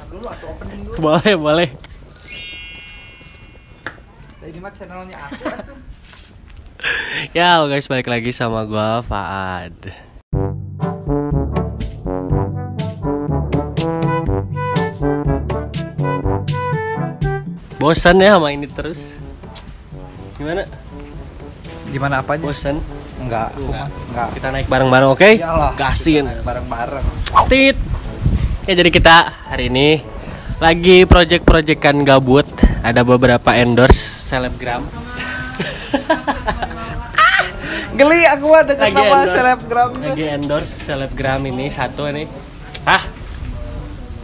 dulu atau opening dulu. Boleh. Ini mah channelnya aku atuh. Ya, halo guys, balik lagi sama gua Faad. Bosan ya sama ini terus. Gimana apanya? Bosan? Enggak. Kita naik bareng-bareng, oke? Iyalah. Gasin Bareng-bareng. Tit. Ya, jadi kita hari ini lagi project-projectan gabut. Ada beberapa endorse selebgram. Geli aku mah denger nama selebgram. Lagi endorse selebgram ini satu nih.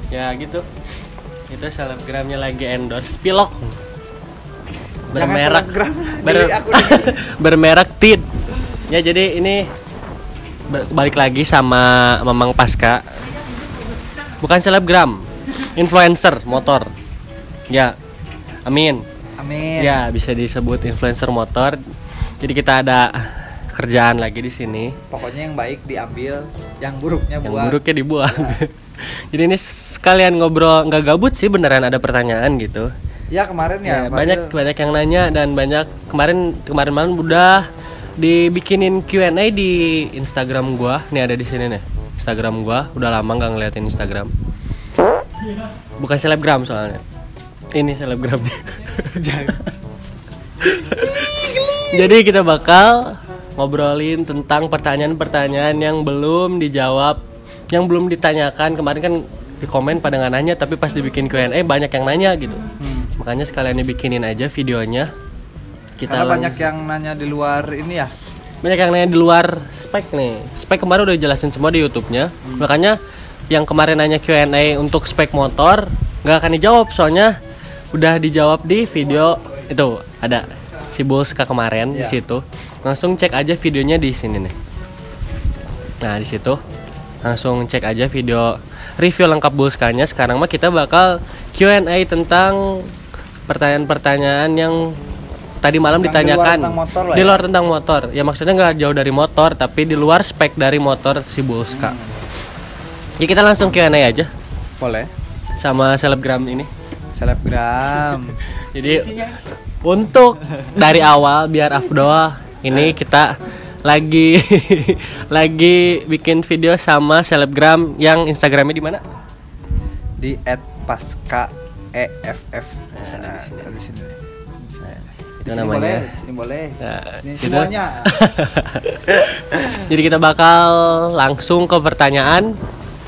Ya gitu. Itu selebgramnya lagi endorse pilok. Bermerek bermerek Tid. Ya jadi ini balik lagi sama Mamang Pasca. Bukan selebgram, influencer motor. Ya. Amin. Ya, bisa disebut influencer motor. Jadi kita ada kerjaan lagi di sini. Pokoknya yang baik diambil, yang buruknya buang. Yang buruknya dibuang. Jadi ini sekalian ngobrol, nggak gabut sih, beneran ada pertanyaan gitu. Ya kemarin ya. Banyak yang nanya dan banyak kemarin malam udah dibikinin Q&A di Instagram gua. Nih ada di sini nih. Instagram gua udah lama nggak ngeliatin Instagram. Bukan selebgram soalnya. Ini selebgram. Jadi kita bakal ngobrolin tentang pertanyaan-pertanyaan yang belum dijawab, yang belum ditanyakan. Kemarin kan di komen pada nggak nanya, tapi pas dibikin Q&A banyak yang nanya gitu. Makanya sekalian dibikinin aja videonya. Karena banyak yang nanya di luar ini ya. Banyak yang nanya di luar spek nih. Spek kemarin udah jelasin semua di YouTube-nya. Makanya yang kemarin nanya Q&A untuk spek motor nggak akan dijawab, soalnya udah dijawab di video itu. Ada si Bulska kemarin di situ. Langsung cek aja videonya di sini nih. Nah, di situ langsung cek aja video review lengkap Bulskanya. Sekarang mah kita bakal Q&A tentang pertanyaan-pertanyaan yang tadi malam ditanyakan di luar tentang motor. Ya maksudnya nggak jauh dari motor, tapi di luar spek dari motor si Bulska. Ya kita langsung Q&A aja. Boleh. Sama selebgram ini. Selebgram. Jadi untuk dari awal biar afdol, ini kita lagi bikin video sama selebgram yang Instagramnya di mana? Di @pasca_eff. Di sini. Itu namanya. Ini boleh. Nah, ini semuanya. Jadi kita bakal langsung ke pertanyaan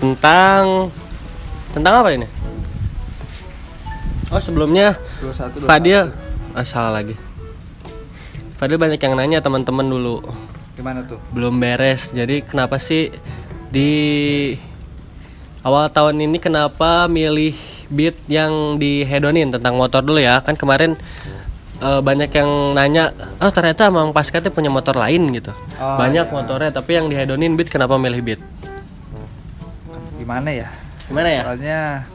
tentang apa ini? Oh, sebelumnya 21. Fadil, salah lagi. Fadil banyak yang nanya teman-teman dulu. Gimana tuh? Belum beres. Jadi kenapa sih di awal tahun ini kenapa milih beat yang dihedonin tentang motor dulu ya? Kan kemarin banyak yang nanya, ternyata Mang Pasca tuh punya motor lain gitu. Banyak motornya, tapi yang dihedonin beat, kenapa milih beat? Gimana ya? Soalnya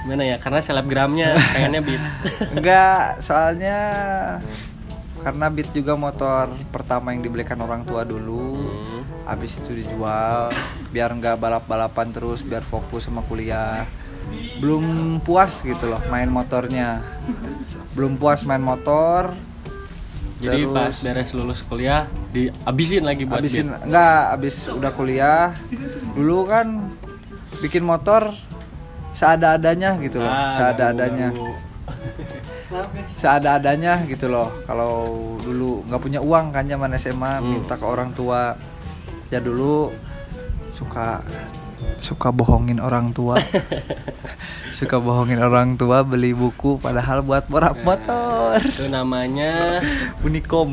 gimana ya? Karena selebgramnya pengennya beat. Enggak, soalnya karena beat juga motor pertama yang dibelikan orang tua dulu. Habis itu dijual biar enggak balap-balapan terus, biar fokus sama kuliah. Belum puas gitu loh main motornya. Belum puas main motor. Jadi terus, pas beres lulus kuliah dihabisin lagi buat beat. Enggak, habis udah kuliah. Dulu kan bikin motor seada-adanya gitu loh. Seada-adanya gitu loh. Kalau dulu nggak punya uang kan zaman SMA, minta ke orang tua. Ya dulu suka bohongin orang tua. Suka bohongin orang tua beli buku padahal buat motor. Itu namanya Uniko.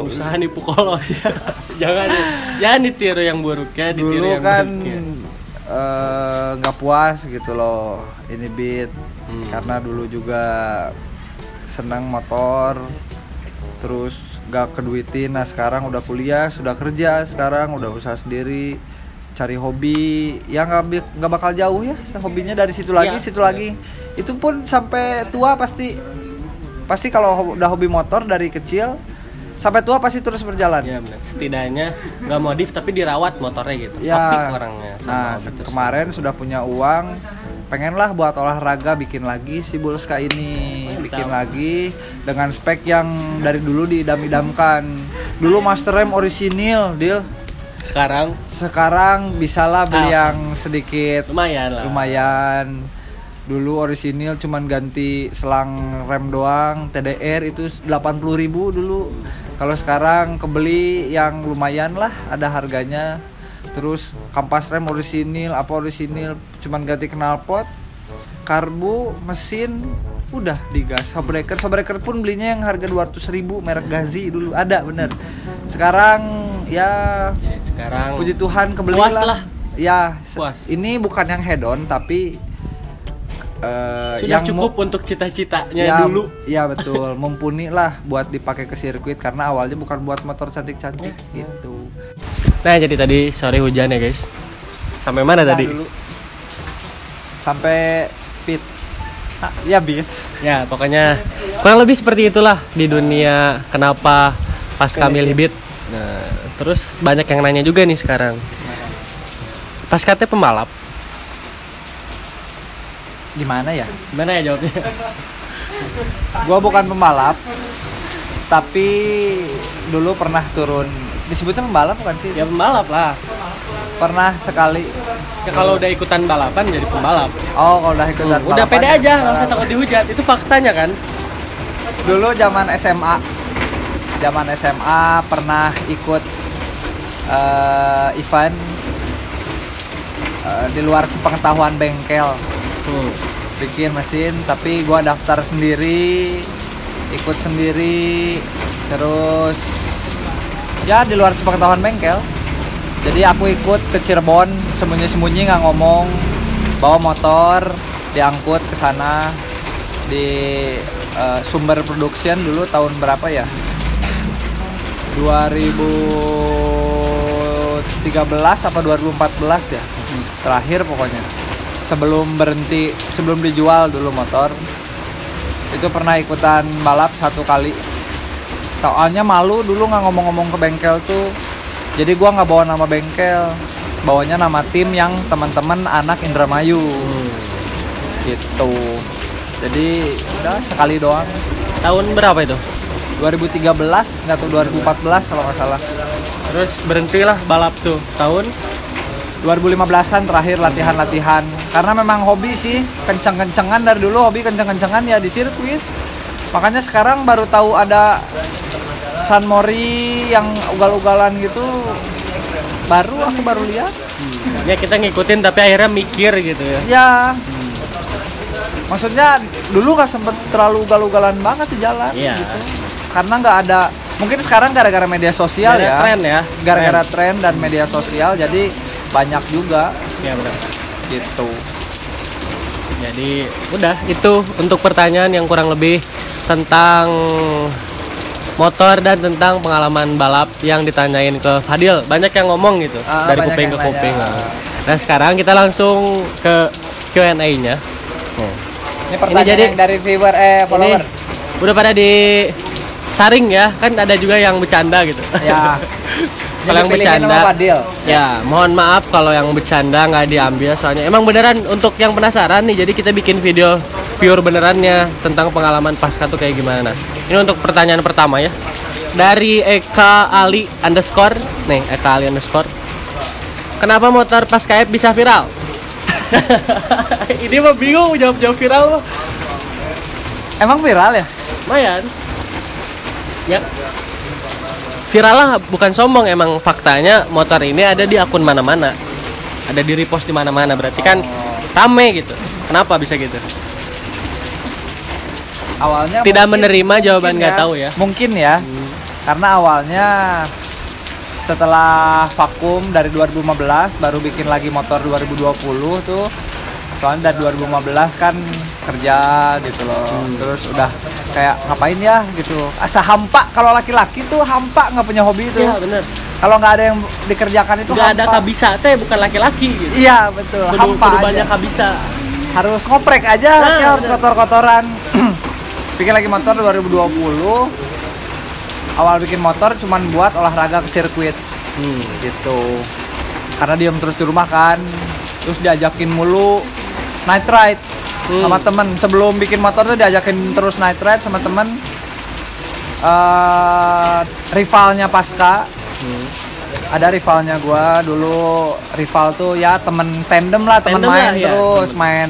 Usaha nipu kolot. Jangan ditiru yang buruknya, ditiru dulu yang kan buruknya. Nggak puas gitu loh ini beat. Karena dulu juga senang motor, terus nggak keduitin. Nah sekarang udah kuliah, sudah kerja, sekarang udah usaha sendiri, cari hobi yang nggak bakal jauh ya, hobinya dari situ lagi, lagi. Itu pun sampai tua pasti kalau udah hobi motor dari kecil sampai tua pasti terus berjalan. Iya benar. Setidaknya nggak modif tapi dirawat motornya gitu. Ya. Apik orangnya. Nah, kemarin sudah punya uang, pengenlah buat olahraga, bikin lagi si Bulska ini. Bikin lagi dengan spek yang dari dulu diidam-idamkan. Dulu master rem orisinil, Dil. Sekarang bisalah beli yang sedikit lumayan lah. Lumayan. Dulu orisinil cuman ganti selang rem doang, TDR itu 80.000 dulu. Kalau sekarang kebeli yang lumayan lah, ada harganya. Terus kampas rem orisinil, cuman ganti knalpot, karbu, mesin, udah digas. Shockbreaker pun belinya yang harga 200.000 merek Gazi dulu ada bener. Sekarang ya sekarang puji Tuhan kebeli puas lah. Ya, puas. Ini bukan yang head on tapi sudah cukup untuk cita-citanya ya, dulu. Iya betul, mumpuni lah buat dipakai ke sirkuit karena awalnya bukan buat motor cantik-cantik gitu. Nah jadi tadi sore hujan ya guys. Sampai mana tadi? Dulu. Sampai pit. Ya pit. Ya pokoknya kurang lebih seperti itulah di dunia kenapa pas Kamil Hibit. Nah terus banyak yang nanya juga nih sekarang. Pas katanya pembalap. Gimana ya jawabnya? Gua bukan pembalap, tapi dulu pernah turun. Disebutnya pembalap bukan sih? Ya pembalap lah. Pernah sekali. Ya, kalau udah ikutan balapan jadi pembalap. Oh, kalau udah ikutan balapan. Udah pede aja, nggak usah takut dihujat. Itu faktanya kan. Dulu zaman SMA pernah ikut event di luar sepengetahuan bengkel. Bikin mesin, tapi gua daftar sendiri, ikut sendiri, terus ya di luar sepengetahuan bengkel. Jadi aku ikut ke Cirebon, sembunyi-sembunyi nggak ngomong, bawa motor, diangkut ke sana di Sumber Production dulu tahun berapa ya? 2013 apa 2014 ya? Terakhir pokoknya. Sebelum dijual dulu motor itu pernah ikutan balap 1 kali. Soalnya malu dulu nggak ngomong-ngomong ke bengkel tuh, jadi gua nggak bawa nama bengkel, bawanya nama tim yang teman-teman anak Indramayu gitu. Jadi udah sekali doang. Tahun berapa itu? 2013 nggak tuh 2014 kalau nggak salah. Terus berhentilah balap tuh tahun 2015an terakhir latihan karena memang hobi sih, kenceng-kencengan dari dulu, hobi kenceng-kencengan ya di sirkuit. Makanya sekarang baru tahu ada San Mori yang ugal-ugalan gitu, aku baru lihat. Ya kita ngikutin tapi akhirnya mikir gitu ya. Ya maksudnya dulu nggak sempet terlalu ugal-ugalan banget di jalan gitu, karena nggak ada, mungkin sekarang gara-gara media sosial gara-gara tren dan media sosial jadi banyak juga. Ya benar. Gitu. Jadi udah itu untuk pertanyaan yang kurang lebih tentang motor dan tentang pengalaman balap yang ditanyain ke Fadil. Banyak yang ngomong gitu dari kuping ke kuping. Nah sekarang kita langsung ke Q&A-nya. Ini pertanyaan ini jadi, dari viewer follower. Udah pada disaring ya, kan ada juga yang bercanda gitu. Ya. Kalau yang bercanda, ya mohon maaf kalau yang bercanda nggak diambil, soalnya emang beneran untuk yang penasaran nih, jadi kita bikin video pure benerannya tentang pengalaman pasca tuh kayak gimana. Ini untuk pertanyaan pertama ya, dari Eka Ali underscore, nih Eka Ali underscore, kenapa motor pasca F bisa viral? Ini mah bingung jawab viral. Emang viral ya? Lumayan. Ya. Viral lah, bukan sombong, emang faktanya motor ini ada di akun mana-mana, ada di repost di mana-mana, berarti kan rame gitu. Kenapa bisa gitu? Awalnya tidak menerima jawaban nggak tahu ya. Mungkin ya, karena awalnya setelah vakum dari 2015 baru bikin lagi motor 2020 tuh. Soalnya dari 2015 kan kerja gitu loh. Terus udah kayak ngapain ya gitu. Asa hampa, kalau laki-laki tuh hampa, nggak punya hobi itu. Iya bener. Kalau nggak ada yang dikerjakan itu nggak hampa. Ada kabisa teh bukan laki-laki gitu. Iya betul. Hampa kudu aja. Banyak kabisa. Harus ngoprek aja, harus kotor-kotoran. Bikin lagi motor 2020. awal bikin motor cuman buat olahraga ke sirkuit gitu. Karena diem terus di rumah kan, terus diajakin mulu night ride sama temen. Sebelum bikin motor tuh diajakin terus night ride sama temen. Rivalnya Pasca, ada rivalnya gua dulu. Rival tuh ya temen tandem lah, temen main lah, terus main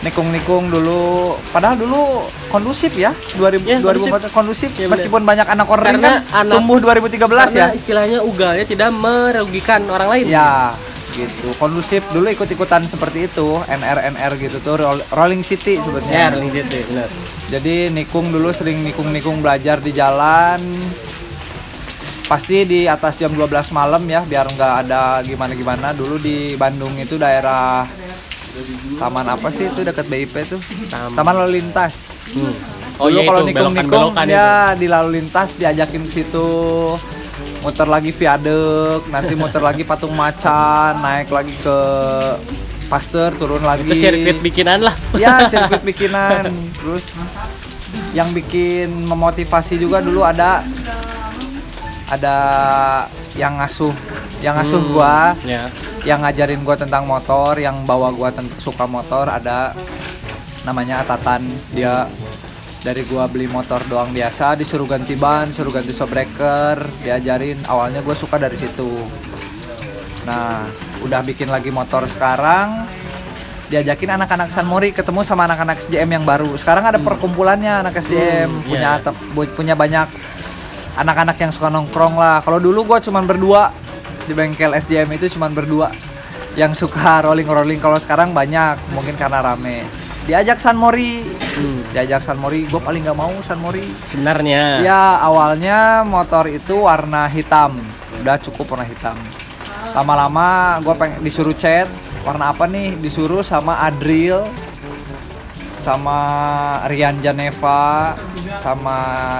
nikung-nikung dulu. Padahal dulu kondusif ya, 2004 kondusif ya, meskipun banyak anak orang kan tumbuh 2013 ya. Istilahnya ugalnya tidak merugikan orang lain. Ya, gitu. Kondusif dulu ikut-ikutan seperti itu, NR gitu tuh, Rolling City sebetulnya. Ya, Rolling City, benar. Jadi nikung dulu, sering nikung belajar di jalan. Pasti di atas jam 12 malam ya, biar nggak ada gimana-gimana. Dulu di Bandung itu daerah taman apa sih itu dekat BIP tuh? Taman lalu lintas. Oh iya, kalau itu nikung ya itu. di lalu lintas diajakin ke situ. Muter lagi viaduk, nanti muter lagi patung macan, naik lagi ke Pasteur, turun lagi. Itu sirkuit bikinan lah. Ya, sirkuit bikinan. Terus yang bikin memotivasi juga dulu ada yang ngasuh gua. Ya. Yang ngajarin gua tentang motor, yang bawa gua suka motor, ada namanya Atatan. Dia dari gua beli motor doang biasa, disuruh ganti ban, suruh ganti shockbreaker, diajarin. Awalnya gua suka dari situ. Nah, udah bikin lagi motor sekarang, diajakin anak-anak San Mori ketemu sama anak-anak SJM yang baru. Sekarang ada perkumpulannya anak SJM, punya banyak anak-anak yang suka nongkrong lah. Kalau dulu gua cuman berdua di bengkel SJM itu, cuman berdua yang suka rolling. Kalau sekarang banyak, mungkin karena rame. Diajak San Mori, gue paling nggak mau San Mori. Sebenarnya. Ya awalnya motor itu warna hitam, udah cukup warna hitam. Lama-lama gue disuruh cat, warna apa nih? Disuruh sama Adril, sama Rian Janeva, sama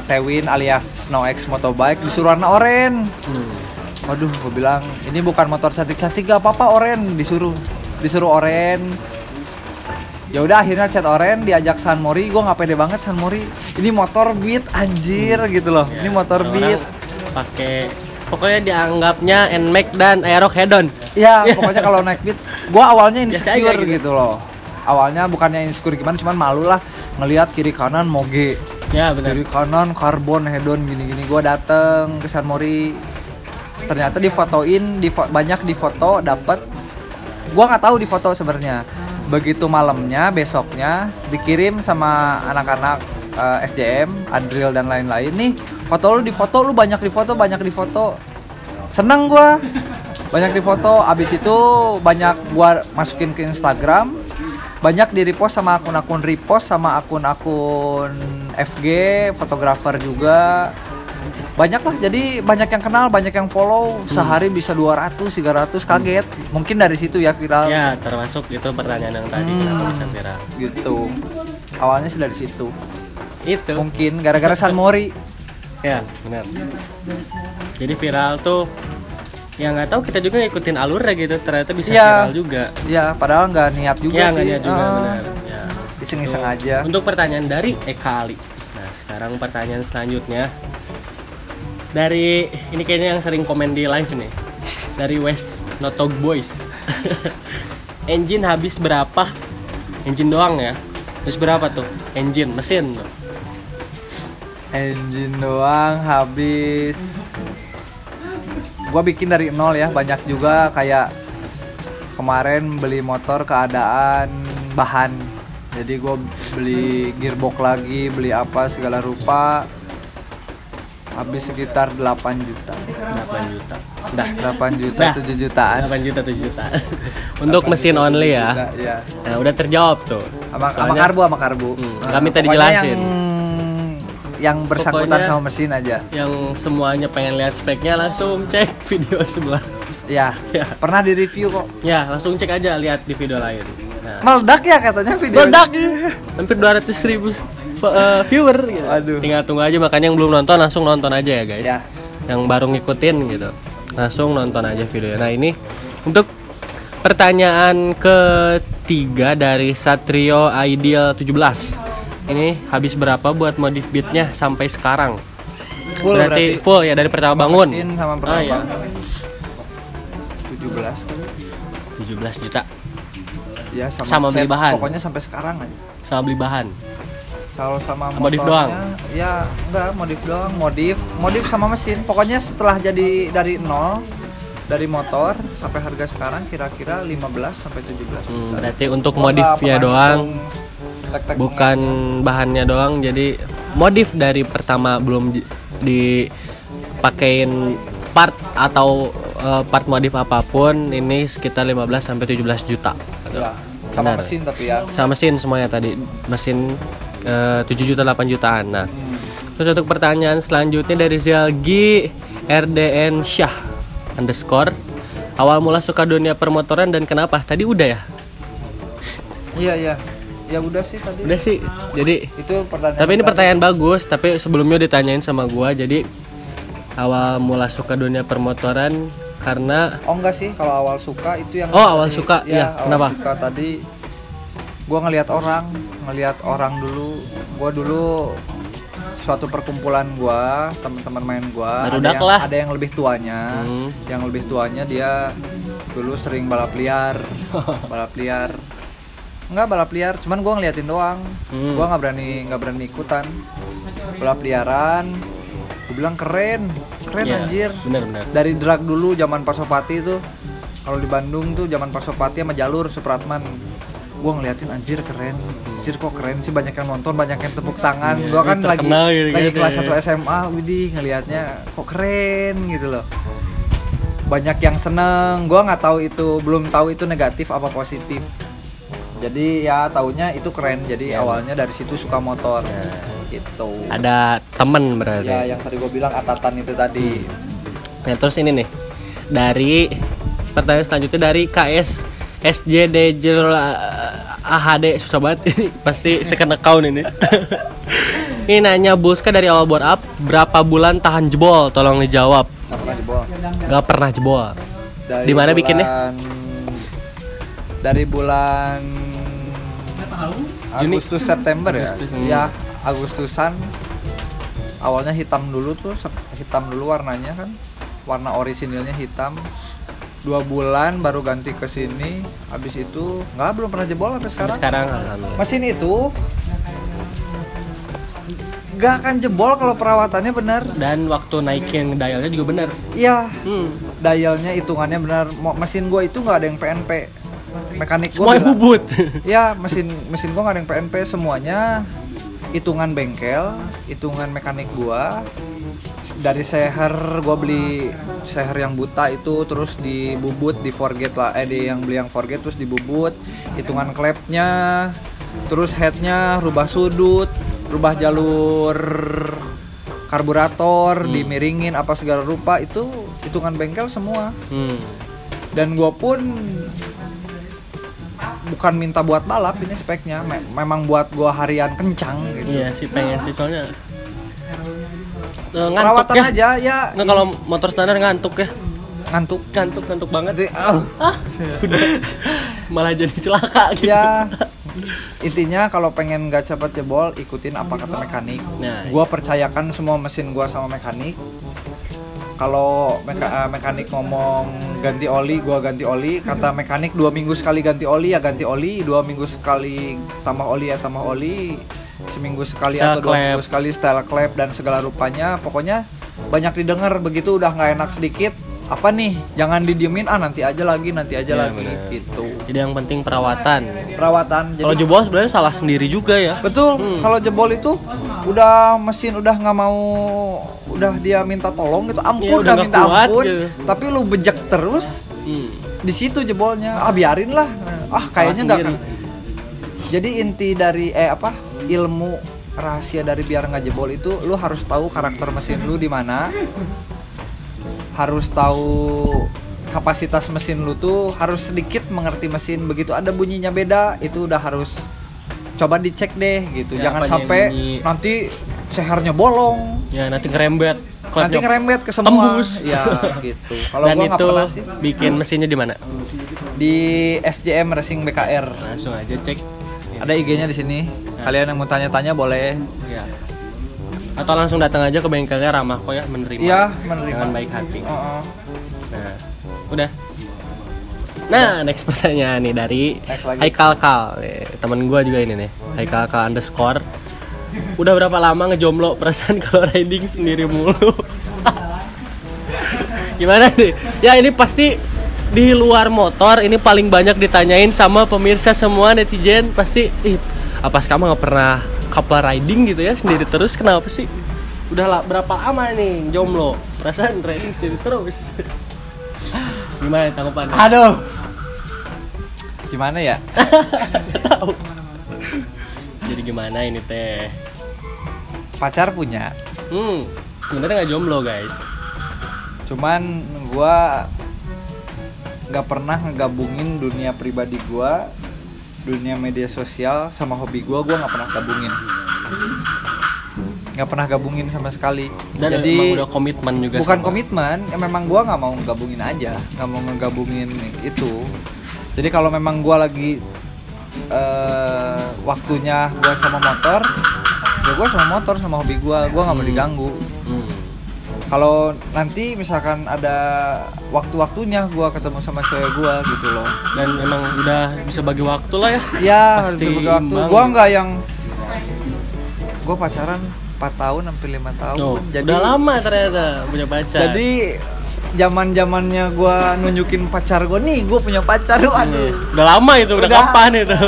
Tewin alias Snow X Motobike, disuruh warna oranye. Waduh, gue bilang ini bukan motor cantik-cantik, gak apa-apa oranye, disuruh oranye. Ya udah akhirnya cat oranye, diajak San Mori. Gue nggak pede banget San Mori, ini motor beat anjir gitu loh. Ini motor beat pakai, pokoknya dianggapnya NMAX dan Aerox head-on. Ya pokoknya kalau naik beat gue awalnya insecure gitu loh. Awalnya bukannya insecure gimana, cuman malu lah ngelihat kiri kanan moge. Ya benar. Kiri kanan karbon head-on gini-gini. Gue dateng ke San Mori, ternyata difotoin, banyak difoto dapet. Gue nggak tahu difoto sebenarnya. Begitu malamnya, besoknya dikirim sama anak-anak SJM, Adril dan lain-lain nih. Foto lu banyak difoto. Seneng gua. Banyak difoto, abis itu banyak gua masukin ke Instagram. Banyak di repost sama akun-akun repost sama akun-akun FG, fotografer juga. Banyak lah, jadi banyak yang kenal, banyak yang follow. Sehari bisa 200-300, kaget. Mungkin dari situ ya viral. Ya, termasuk itu pertanyaan yang tadi, kenapa bisa viral. Gitu. Awalnya sih dari situ. Itu mungkin gara-gara San Mori. Ya, benar. Jadi viral tuh ya nggak tahu, kita juga ngikutin alurnya gitu, ternyata bisa viral juga. Ya, padahal nggak niat juga ya, sih. Nggak niat juga, benar. Ya. Iseng-iseng aja. Untuk pertanyaan dari Eka Ali. Nah, sekarang pertanyaan selanjutnya. Dari ini kayaknya yang sering komen di live nih. Dari West Notog Boys. Engine habis berapa? Engine doang ya. Habis berapa tuh? Engine, mesin tuh. Engine doang habis. Gua bikin dari nol ya, banyak juga kayak kemarin beli motor keadaan bahan. Jadi gua beli gearbox lagi, beli apa segala rupa. Habis sekitar 8 juta. 8 juta. Dah, 8 juta, 7 jutaan. 8 juta, 7 juta. Untuk mesin only ya. Juta, ya. Nah, udah terjawab tuh. Sama karbu. Kami tadi jelasin. Yang bersangkutan pokoknya sama mesin aja. Yang semuanya pengen lihat speknya langsung cek video sebelah. Ya. Pernah di review kok. Ya, langsung cek aja, lihat di video lain. Nah. Meledak ya katanya video. Meledak. Hampir 200.000 viewer gitu. Aduh. Tinggal tunggu aja, makanya yang belum nonton langsung nonton aja ya guys. Ya. Yang baru ngikutin gitu, langsung nonton aja videonya. Nah, ini untuk pertanyaan ketiga dari Satrio Ideal 17. Ini habis berapa buat modif beatnya sampai sekarang? Berarti full ya dari pertama bangun. Mesin sama pertama iya. bangun. 17 kali. 17 juta. Ya Sama beli bahan. Pokoknya sampai sekarang aja. Sama beli bahan. Kalau sama modif motornya, doang? Ya enggak, modif doang, modif sama mesin. Pokoknya setelah jadi dari nol, dari motor sampai harga sekarang kira-kira 15 sampai 17 juta. Berarti untuk modifnya doang, bukan bahannya doang. Jadi modif dari pertama belum dipakein part atau part modif apapun ini sekitar 15 sampai 17 juta. Ya, sama benar. mesin tapi ya. Sama mesin semuanya tadi. Mesin 7 juta 8 jutaan. Nah. Terus untuk pertanyaan selanjutnya dari Zelgi RDN Syah _ awal mula suka dunia permotoran dan kenapa? Tadi udah ya? Iya. Ya udah sih tadi. Udah sih. Jadi itu pertanyaan. Tapi ini pertanyaan bagus, tapi sebelumnya ditanyain sama gua. Jadi awal mula suka dunia permotoran karena enggak sih, kalau awal suka itu yang awal suka. Ya, awal kenapa? Suka tadi gua ngelihat orang dulu. Gua dulu suatu perkumpulan gua, teman-teman main gua, ada yang lebih tuanya. Yang lebih tuanya dia dulu sering balap liar. Enggak balap liar, cuman gua ngeliatin doang. Gua nggak berani ikutan balap liaran. Gue bilang keren ya, anjir. Bener. Dari drag dulu zaman Pasopati itu, kalau di Bandung tuh zaman Pasopati sama jalur Supratman. Gue ngeliatin anjir keren. Anjir kok keren sih, banyak yang nonton, banyak yang tepuk tangan. Gue kan lagi kelas 1 SMA, widih ngelihatnya kok keren gitu loh. Banyak yang seneng. Gue nggak tahu itu, belum tahu itu negatif apa positif. Jadi ya taunya itu keren. Jadi awalnya dari situ suka motor. Gitu. Ada temen berarti. Ya, yang tadi gue bilang Atatan itu tadi. Nah, terus ini nih. Dari pertanyaan selanjutnya dari KS SJD AHD, susah banget ini. Pasti second account ini. Ini nanya Buska dari awal board up berapa bulan tahan jebol? Tolong dijawab. Gak pernah jebol. Di mana bikinnya? Dari bulan Agustus September ya. Ya, Agustusan. Awalnya hitam dulu warnanya kan. Warna orisinilnya hitam. 2 bulan baru ganti ke sini. Habis itu belum pernah jebol sampai sekarang. Alhamdulillah. Mesin itu nggak akan jebol kalau perawatannya benar. Dan waktu naikin dialnya juga benar. Iya. Dialnya hitungannya benar. Mesin gua itu nggak ada yang PNP. Mekanik gua semuanya bubut. Ya, mesin gua nggak ada yang PNP, semuanya hitungan bengkel, hitungan mekanik gua. Dari seher gua beli seher yang buta itu, terus dibubut, di forget lah, yang beli yang forget terus dibubut, hitungan klepnya, terus headnya rubah sudut, rubah jalur karburator, dimiringin apa segala rupa, itu hitungan bengkel semua. Dan gua pun bukan minta buat balap, ini speknya memang buat gua harian kencang gitu. Iya sih, pengen sih soalnya perawatan ya? aja ya. Nggak, kalau motor standar ngantuk ya. Ngantuk banget. Udah malah jadi celaka gitu. Ya, intinya kalau pengen gak cepat jebol, ikutin apa kata mekanik. Nah, gua percayakan semua mesin gua sama mekanik. Kalau mekanik ngomong ganti oli, gua ganti oli. Kata mekanik 2 minggu sekali ganti oli, ya ganti oli. 2 minggu sekali tambah oli, ya tambah oli. Seminggu sekali style atau 2 minggu sekali style clap dan segala rupanya. Pokoknya banyak didengar, begitu udah nggak enak sedikit, apa nih, jangan didiemin, nanti aja lagi ya, bener. Gitu. Jadi yang penting perawatan. Kalau jebol sebenarnya salah sendiri juga ya. Betul. Kalau jebol itu udah mesin udah nggak mau, udah dia minta tolong gitu, ampun, ya, udah minta ampun gitu. Tapi lu bejek terus, di situ jebolnya. Biarin lah. Kayaknya nggak kan. Jadi inti dari ilmu rahasia dari biar nggak jebol itu, lu harus tahu karakter mesin lu di mana, harus tahu kapasitas mesin lu tuh, harus sedikit mengerti mesin. Begitu ada bunyinya beda, itu udah harus coba dicek deh gitu. Jangan sampai nanti sehernya bolong. Ya, nanti ngerembet ke semua. Tembus. Ya gitu. Kalau gua nggak pernah sih. Bikin mesinnya di mana? Di SJM Racing BKR. Langsung aja cek. Ada IG-nya di sini. Kalian yang mau tanya-tanya boleh. Ya. Atau langsung datang aja ke bengkelnya, ramah kok ya, menerima. Iya, menerima dengan baik hati. Nah, udah. Nah, next pertanyaan nih dari Haikal Kal. Temen gue juga ini nih, Haikal Kal _ Udah berapa lama ngejomblo? Perasaan kalau riding sendiri mulu. Gimana nih? Ya ini pasti di luar motor ini paling banyak ditanyain sama pemirsa semua, netizen pasti. Apa kamu nggak pernah couple riding gitu ya sendiri terus? Kenapa sih? Udah berapa lama nih jomblo? Perasaan riding sendiri terus. Gimana tanggapannya? Aduh. Gimana ya? Gak tahu. Jadi gimana ini teh? Pacar punya. Sebenarnya nggak jomblo guys. Cuman gua nggak pernah ngegabungin dunia pribadi gua, dunia media sosial sama hobi gua nggak pernah gabungin. Nggak pernah gabungin sama sekali. Dan jadi emang udah komitmen juga. Bukan komitmen, ya memang gua nggak mau gabungin aja, nggak mau ngegabungin itu. Jadi kalau memang gua lagi waktunya gua sama motor, ya gua sama motor sama hobi gua nggak mau diganggu. Kalau nanti misalkan ada waktu-waktunya gua ketemu sama cewek gua gitu loh. Dan emang udah bisa bagi waktu lah ya. Iya, harus pasti bagi waktu. Gua nggak yang gua pacaran 4 tahun sampai 5 tahun. Jadi udah lama ternyata punya pacar. Jadi zaman-zamannya gua nunjukin pacar gua nih, gua punya pacar. Aduh. Udah lama itu, udah kapan itu?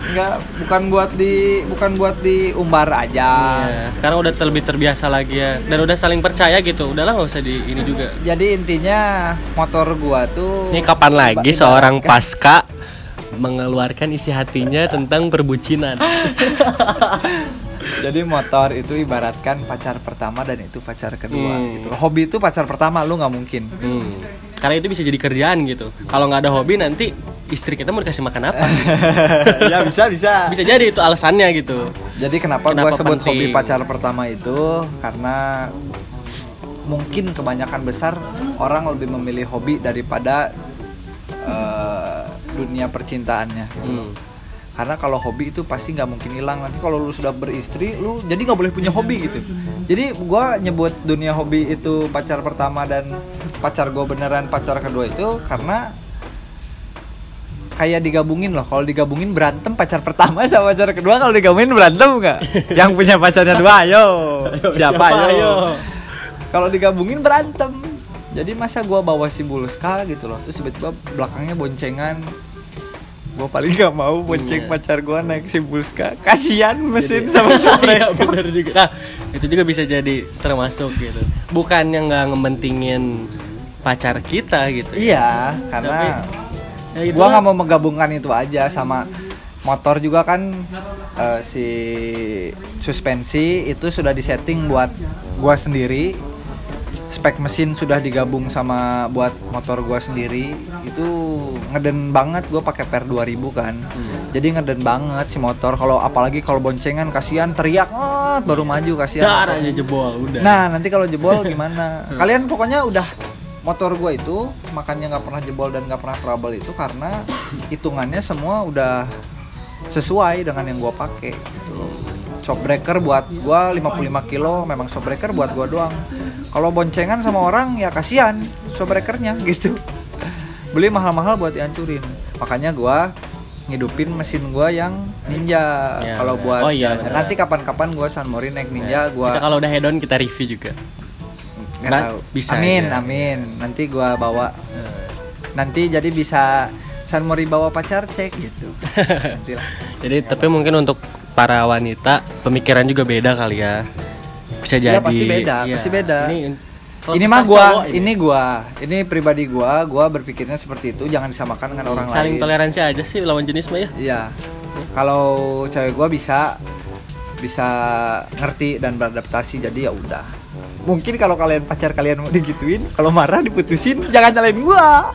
Enggak, bukan buat diumbar aja. Iya, sekarang udah lebih terbiasa lagi ya. Dan udah saling percaya gitu. Udahlah enggak usah di ini juga. Jadi intinya motor gua tuh. Ini kapan lagi seorang pasca mengeluarkan isi hatinya tentang perbucinan? Jadi motor itu ibaratkan pacar pertama dan itu pacar kedua gitu. Hobi itu pacar pertama, lu nggak mungkin. Karena itu bisa jadi kerjaan gitu. Kalau nggak ada hobi nanti istri kita mau dikasih makan apa? Ya bisa. Bisa jadi itu alasannya gitu. Jadi kenapa gue sebut hobi pacar pertama itu? Karena mungkin kebanyakan besar orang lebih memilih hobi daripada dunia percintaannya. Karena kalau hobi itu pasti nggak mungkin hilang. Nanti kalau lu sudah beristri, lu jadi nggak boleh punya hobi gitu. Jadi gue nyebut dunia hobi itu pacar pertama dan pacar gue beneran pacar kedua itu karena kayak digabungin loh. Kalau digabungin berantem pacar pertama sama pacar kedua, kalau digabungin berantem nggak? Yang punya pacarnya dua, ayo. Siapa ayo? Kalau digabungin berantem. Jadi masa gue bawa si Bulska gitu loh, terus tiba-tiba belakangnya boncengan. Gue paling gak mau bonceng pacar gue naik si Bulska. Kasian mesin sama saya. Bener juga. Nah, itu juga bisa jadi termasuk gitu. Bukan yang gak ngementingin pacar kita gitu. Iya, karena ya gue gak mau menggabungkan itu aja sama motor juga kan. Si suspensi itu sudah disetting buat gue sendiri. Spek mesin sudah digabung sama buat motor gua sendiri. Itu ngeden banget, gua pakai Per 2000 kan. Jadi ngeden banget si motor. Kalau apalagi kalau boncengan kasihan teriak, baru maju kasihan. Caranya jebol udah. Nah, nanti kalau jebol gimana? Kalian pokoknya udah motor gua itu makanya nggak pernah jebol dan nggak pernah trouble itu karena hitungannya semua udah sesuai dengan yang gua pakai gitu. Shockbreaker buat gua 55 kilo memang shockbreaker buat gua doang. Kalau boncengan sama orang ya kasihan shockbreakernya gitu. Beli mahal-mahal buat dihancurin. Makanya gua ngidupin mesin gua yang Ninja. Ya, kalau buat nanti kapan-kapan gua San Mori naik Ninja gua. Kita kalau udah head on kita review juga. Tahu. Bisa. Amin. Nanti gua bawa. Nanti jadi bisa San Mori bawa pacar cek gitu. Nantilah. Jadi tapi mungkin untuk para wanita pemikiran juga beda kali ya. Bisa jadi. Ya, pasti beda. Ini mah ini pribadi gua berpikirnya seperti itu, jangan disamakan dengan orang lain. Saling toleransi aja sih lawan jenis mah ya. Iya. Kalau cewek gua bisa ngerti dan beradaptasi, jadi ya udah. Mungkin kalau pacar kalian mau digituin, kalau marah diputusin, jangan nyalain gua.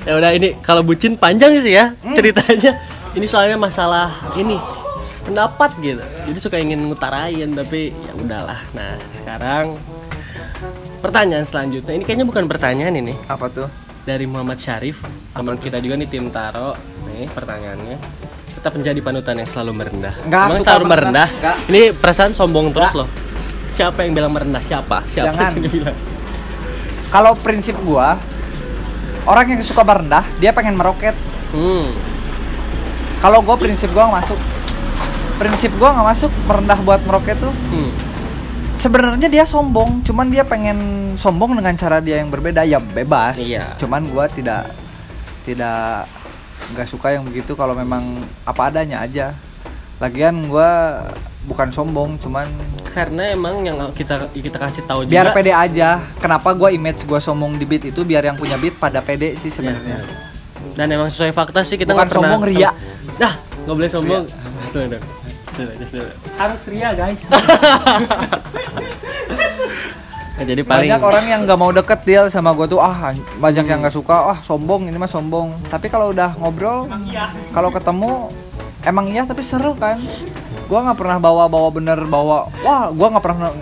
Ya udah, ini kalau bucin panjang sih ya ceritanya. Ini soalnya masalah ini pendapat gitu. Jadi suka ingin ngutarain tapi ya udahlah. Nah, sekarang pertanyaan selanjutnya. Ini kayaknya bukan pertanyaan ini. Apa tuh? Dari Muhammad Syarif, teman kita juga nih tim Taro. Nih pertanyaannya. tetap menjadi panutan yang selalu merendah. Nggak Emang suka selalu merendah? Nggak. Ini perasaan sombong terus Nggak. loh. Siapa yang bilang merendah? Siapa Jangan. sih yang bilang? Kalau prinsip gua, orang yang suka merendah dia pengen meroket. Kalau gua prinsip gua nggak masuk. Prinsip gua nggak masuk merendah buat meroket tuh. Sebenarnya dia sombong, cuman dia pengen sombong dengan cara dia yang berbeda, ya bebas. Iya. Cuman gua tidak nggak suka yang begitu, kalau memang apa adanya aja. Lagian gua bukan sombong, cuman Karena emang yang kita kasih tahu juga. biar pede aja. Kenapa gua image gua sombong di beat itu biar yang punya beat pada pede sih sebenarnya. Iya. Dan emang sesuai fakta sih kita Bukan nggak pernah sombong, ria. Dah, nggak boleh sombong. Dulu. Harus ria guys. Nah, jadi paling Banyak orang yang nggak mau deket dia sama gue tuh, banyak yang nggak suka, sombong, ini mah sombong. Tapi kalau udah ngobrol, kalau ketemu emang iya tapi seru kan. Gue nggak pernah bawa gue nggak pernah.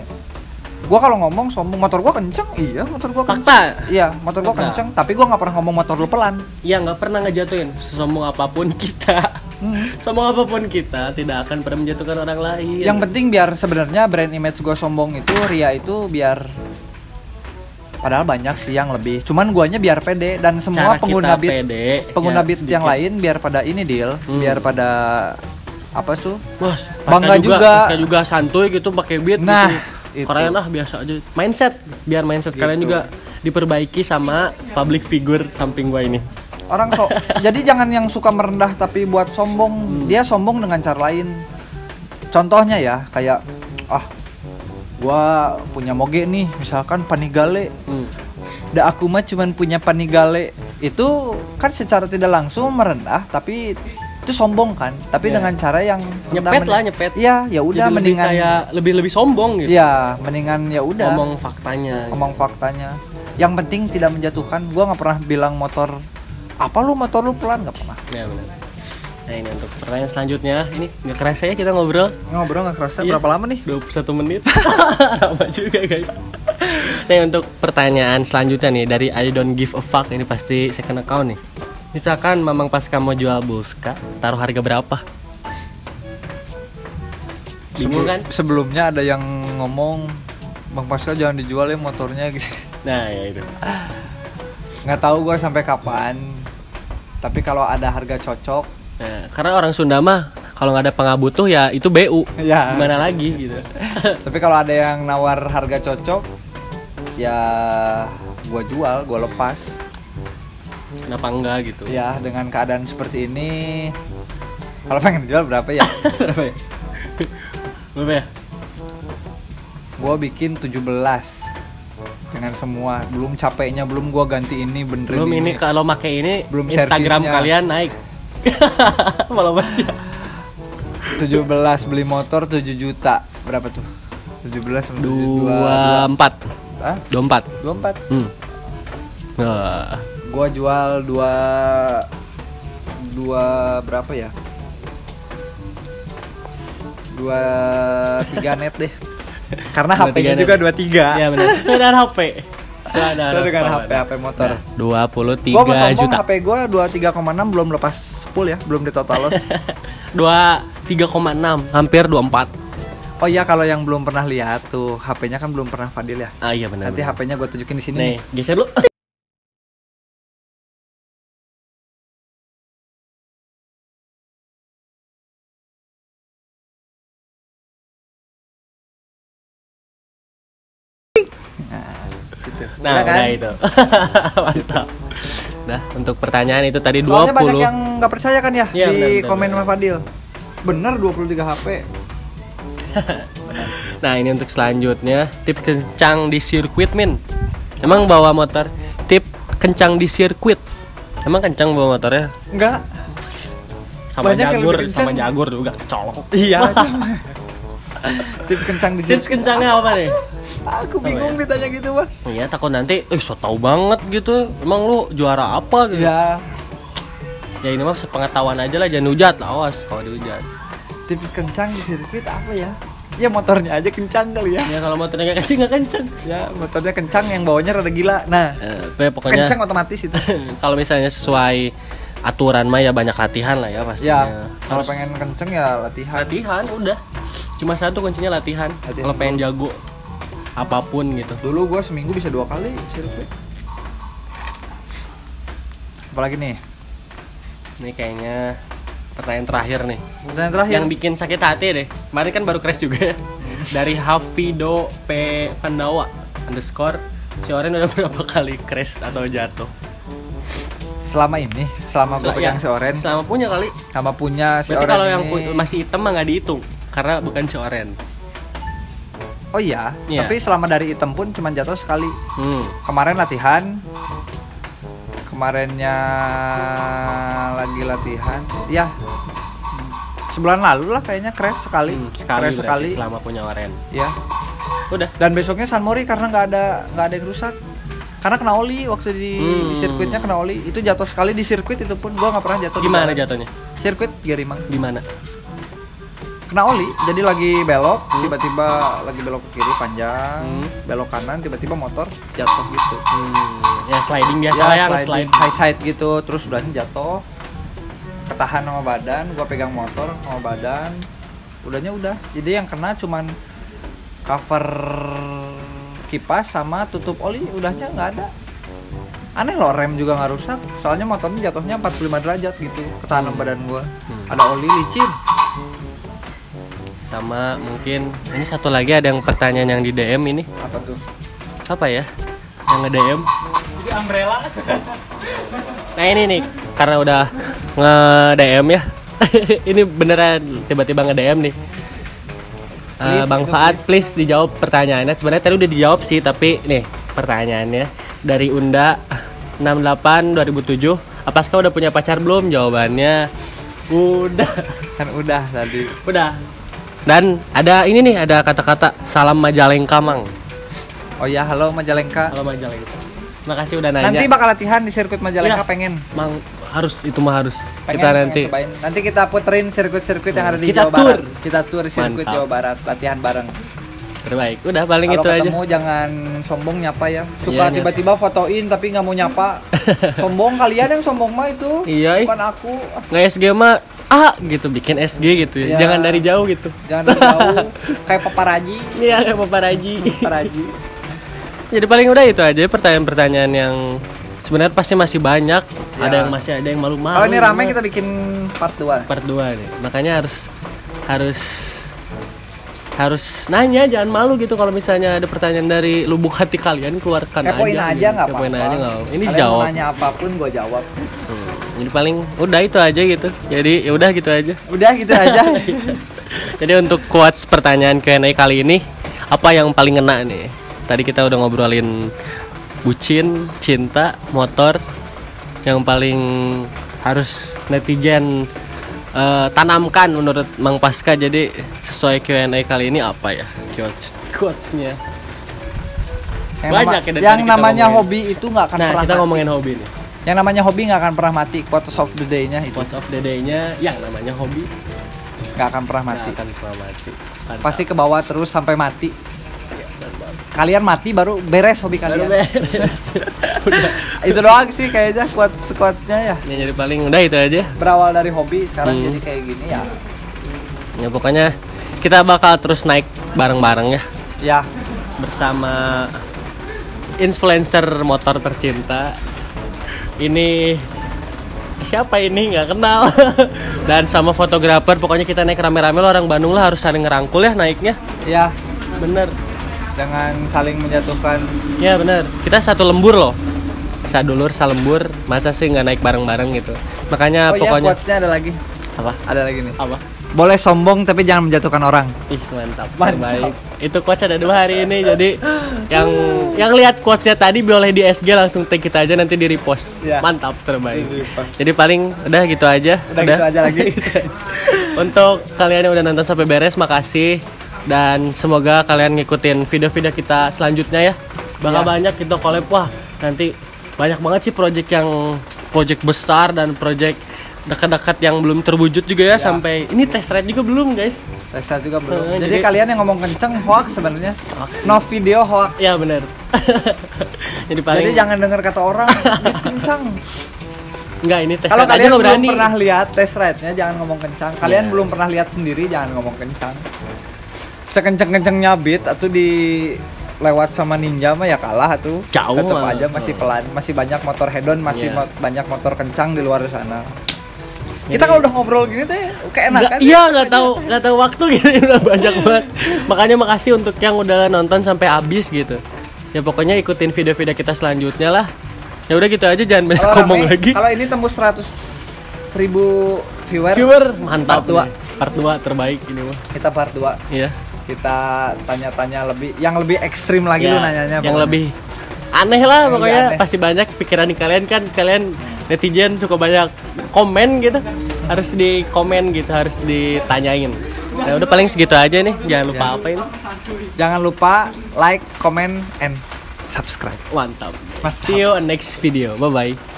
Gue kalau ngomong sombong, motor gue kenceng, motor gue kenceng. fakta. Iya, motor gue Fakta. kenceng, tapi gue nggak pernah ngomong motor lu pelan. Ya nggak pernah ngejatuhin. Sesombong apapun kita, sombong apapun kita tidak akan pernah menjatuhkan orang lain. Yang penting biar sebenarnya brand image gue sombong itu, ria itu biar, padahal banyak sih yang lebih. Cuman guanya biar pede dan semua Cara pengguna kita beat, pede, pengguna ya, beat yang sedikit. lain biar pada ini deal, biar pada apa tuh? Bos, Bangga juga. Pasca juga santuy gitu pakai beat Nah, gitu. itu. Keren lah, biasa aja. Mindset, biar mindset kalian Gitu. juga diperbaiki sama public figure samping gua ini. Orang jadi jangan yang suka merendah tapi buat sombong. Dia sombong dengan cara lain. Contohnya ya, kayak gua punya moge nih, misalkan Panigale. Da aku mah cuman punya Panigale. Itu kan secara tidak langsung merendah, tapi itu sombong kan. Tapi Iya. dengan cara yang Nyepet lah, nyepet. Iya, ya udah Jadi mendingan kayak lebih sombong gitu. Iya, mendingan ya udah Ngomong faktanya. ngomong faktanya. Yang penting tidak menjatuhkan. Gua nggak pernah bilang motor motor lu pelan, nggak pernah. Ya benar. Nah ini untuk pertanyaan selanjutnya. Ini nggak kerasa ya kita ngobrol. Ngobrol nggak kerasa. Iya. Berapa lama nih? 21 menit. Lama juga guys. Nah untuk pertanyaan selanjutnya nih dari I don't give a fuck. Ini pasti second account nih. Misalkan Mamang Pasca mau jual Bulska, taruh harga berapa? Bingung kan? Sebelumnya ada yang ngomong Bang Pascal jangan dijual ya motornya gitu. Nah ya itu. Nggak tahu gue sampai kapan. Tapi kalau ada harga cocok, Nah, karena orang Sunda mah kalau nggak ada pengabutuh ya itu BU. ya. Gimana lagi gitu. Tapi kalau ada yang nawar harga cocok, ya gue jual, gue lepas. Kenapa enggak gitu? Ya dengan keadaan seperti ini, kalau pengen dijual berapa ya? Berapa ya? Berapa ya? Gue bikin 17 dengan semua, belum capeknya, belum gue ganti ini benerin Belum ini kalau make ini Belum Instagram servisnya. kalian naik. Malah banget. 17 beli motor 7 juta. Berapa tuh? 17 sama 24. Hah? 24. 24. Wah. Gua jual 2 berapa ya? 23 net deh. Karena 23 HP-nya net. juga 23. Iya benar. Sesuai dengan HP. Sesuai dengan horsepower. HP motor. Nah, 23 Gua mau sombong juta. HP gua 23,6 belum lepas full ya, belum di total loss. 23,6 hampir 24. Oh iya, kalau yang belum pernah lihat tuh, HP-nya kan belum pernah Fadil ya. Ah iya benar. Nanti benar. HP-nya gua tunjukin di sini Nih, nih. geser dulu. Situ. Nah, Udah kan? udah itu. Mantap. Nah, untuk pertanyaan itu tadi 20. Soalnya banyak yang nggak percaya kan ya, Iya, di benar, komen benar. sama Fadil. Bener 23 HP. Nah, ini untuk selanjutnya, tip kencang di sirkuit, Min. Emang bawa motor tip kencang di sirkuit. Emang kencang bawa motornya? Enggak. Sama Banyak yang Jagur, lebih kencang. sama Jagur juga colok. Iya. Tip kencang di Tips kencangnya apa nih? Aku bingung ditanya gitu, Bang. Iya, takut nanti so tau banget gitu. Emang lu juara apa gitu? Ya, Ya ini mah sepengetahuan aja lah, jangan hujat lah, awas kalau dihujat. tip kencang di sirkuit apa ya? Ya motornya aja kencang kali ya. Ya kalau motornya nggak kenceng nggak kenceng. Ya, motornya kencang, yang bawanya rada gila. Nah, Pokoknya kencang otomatis itu. kalau misalnya sesuai aturan mah ya banyak latihan lah ya pastinya. Ya, kalau pengen kenceng ya latihan. Latihan udah. Cuma satu kuncinya latihan. Kalau pengen jago apapun gitu. Dulu gua seminggu bisa 2 kali sirkuit. Apalagi nih? Ini kayaknya pertanyaan terakhir nih. Pertanyaan terakhir. Yang bikin sakit hati deh. Kemarin kan baru crash juga ya. Dari Hafido P Pandawa _ si Oren udah berapa kali crash atau jatuh? Selama ini, selama gue pegang si Oren. Selama punya kali. Sama punya si Berarti Oren. kalau yang ini... masih hitam mah nggak dihitung karena bukan si Oren. Oh iya, Iya. tapi selama dari hitam pun cuma jatuh sekali. Kemarin latihan. Kemarinnya lagi latihan. Ya. Sebulan lalu lah kayaknya crash sekali. Sekali crash sekali selama punya Oren. Ya. Udah. Dan besoknya San Mori karena nggak ada yang rusak. Karena kena oli waktu di sirkuitnya kena oli. Itu jatuh sekali di sirkuit itu pun gua nggak pernah jatuh. Gimana jatuhnya? Sirkuit Gerimang. Di mana? Kena oli. Jadi lagi belok, tiba-tiba lagi belok ke kiri panjang, belok kanan, tiba-tiba motor jatuh gitu. Ya sliding biasa Ya, yang sliding high side gitu, terus udahnya jatuh. Ketahan sama badan, gua pegang motor sama badan. Udah. Jadi yang kena cuman cover kipas sama tutup oli, udahnya nggak ada. Aneh loh, rem juga nggak rusak. Soalnya motornya jatuhnya 45 derajat gitu, ketahanan badan gua. Ada oli licin. Sama mungkin ini satu lagi ada yang pertanyaan yang di DM ini. Apa tuh? Apa ya? Yang nge-DM. Jadi umbrella. Nah ini nih, karena udah nge-DM ya. Ini beneran tiba-tiba nge-DM nih. Bang Faad, please dijawab pertanyaannya. Sebenarnya tadi udah dijawab sih, tapi nih pertanyaannya dari Unda 68 2007. Apakah udah punya pacar belum? Jawabannya udah. Kan udah tadi. Udah. Dan ada ini nih, ada kata-kata salam Majalengka, Mang. Oh ya, halo Majalengka. Halo Majalengka. Makasih udah nanya. Nanti bakal latihan di sirkuit Majalengka, Ya. Pengen. Mang harus, itu mah harus. Pengen Nanti cobain. Nanti kita puterin sirkuit-sirkuit yang ada di Kita Jawa tour. Barat. Kita tour sirkuit Mantap. Jawa Barat, latihan bareng. terbaik. Udah paling Kalau itu aja. ketemu jangan sombong nyapa ya. Suka Iya, tiba-tiba fotoin tapi nggak mau nyapa. Sombong kalian yang sombong mah itu. Iya, Bukan aku. Nggak SG mah gitu, bikin SG gitu ya. Iya. Jangan dari jauh gitu. Jangan dari jauh. Kayak paparaji. Iya, kayak paparaji. Paparaji. Jadi paling udah itu aja pertanyaan-pertanyaan yang sebenarnya pasti masih banyak. Ya. Ada yang malu-malu. Kalau ini ramai kita bikin part 2. Part 2 nih. Makanya harus nanya, jangan malu gitu kalau misalnya ada pertanyaan dari lubuk hati kalian, keluarkan Kepoin aja gitu. nggak Kepoin apa-apa. aja nggak apa-apa. Ini Kalian jawab. mau nanya apapun gue jawab. Jadi paling udah itu aja gitu. Jadi ya udah gitu aja. Udah gitu aja. Jadi untuk quotes pertanyaan Q&A kali ini, apa yang paling ngena nih? Tadi kita udah ngobrolin bucin, cinta, motor. Yang paling harus netizen tanamkan menurut Mang Pasca. Jadi sesuai Q&A kali ini apa ya quotesnya? Banyak ya dari yang tadi kita namanya ngomongin. hobi itu nggak akan Nah, pernah kita mati. ngomongin hobi nih. Yang namanya hobi nggak akan pernah mati. Quotes of the day-nya itu Quotes of the day-nya yang namanya hobi nggak akan pernah nggak mati. akan pernah mati. Mantap. Pasti ke bawah terus sampai mati. Iya, mantap. Kalian mati baru beres hobi Baru kalian. beres. Udah. Itu doang sih kayaknya quotes-quotesnya ya. Ya, jadi paling udah itu aja. Berawal dari hobi sekarang Hmm. jadi kayak gini ya. Ya pokoknya kita bakal terus naik bareng-bareng ya Ya, bersama influencer motor tercinta. Ini siapa ini nggak kenal. Dan sama fotografer, pokoknya kita naik rame-rame lo, orang Bandung lah harus saling ngerangkul ya naiknya. ya Bener. jangan saling menjatuhkan. Ya bener. Kita satu lembur loh. Sadulur salembur, masa sih nggak naik bareng-bareng gitu. Makanya Oh iya, pokoknya quotesnya ada lagi. apa? Ada lagi nih. Apa? Boleh sombong tapi jangan menjatuhkan orang. Ih mantap, Mantap. terbaik. Itu quotes ada 2 hari ini. Jadi yang lihat quotesnya tadi boleh di SG langsung tag kita aja, nanti di repost. Ya. Mantap, terbaik. Di repost. Jadi paling udah gitu aja. Udah gitu aja lagi. Untuk kalian yang udah nonton sampai beres, makasih. Dan semoga kalian ngikutin video-video kita selanjutnya ya. Bakal Ya. banyak kita collab. Wah, nanti banyak banget sih project besar dan project dekat-dekat yang belum terwujud juga ya. Sampai ini test ride juga belum guys. Resa juga belum. Jadi- Jadi kalian yang ngomong kenceng hoax sebenarnya. Hoax. No video hoax. Ya benar. Jadi paling Jadi jangan dengar kata orang. Dia kencang. Enggak, ini tes Kalau ride aja kalian nggak belum berani. pernah lihat test ride-nya jangan ngomong kencang. Kalian Iya. belum pernah lihat sendiri jangan ngomong kencang. Sekenceng-kencengnya beat atau di lewat sama Ninja mah ya kalah tuh. Jauh Tetap malah. aja masih pelan, masih banyak motor hedon, masih Iya. banyak motor kencang di luar sana. Kita kalau udah ngobrol gini teh keenakan. Iya, nggak tahu waktu gitu. Udah banyak banget. Makanya makasih untuk yang udah nonton sampai habis gitu. Ya pokoknya ikutin video-video kita selanjutnya lah. Ya udah gitu aja, jangan banyak Kalau ngomong rame, lagi. Kalau ini tembus 100.000 viewer, Viewer mantap. Part 2. Part 2 terbaik ini mah. kita part 2. Iya. Kita tanya-tanya yang lebih ekstrim lagi Ya, lu nanyanya. yang pokoknya. lebih aneh lah Yang pokoknya. lebih aneh. Pasti banyak pikiran di kalian kan. Kalian netizen suka banyak komen gitu. Harus di komen gitu, harus ditanyain. Nah udah paling segitu aja nih. Jangan lupa Ya. apa ini. Jangan lupa like, comment, and subscribe. Mantap. See you on next video. Bye bye.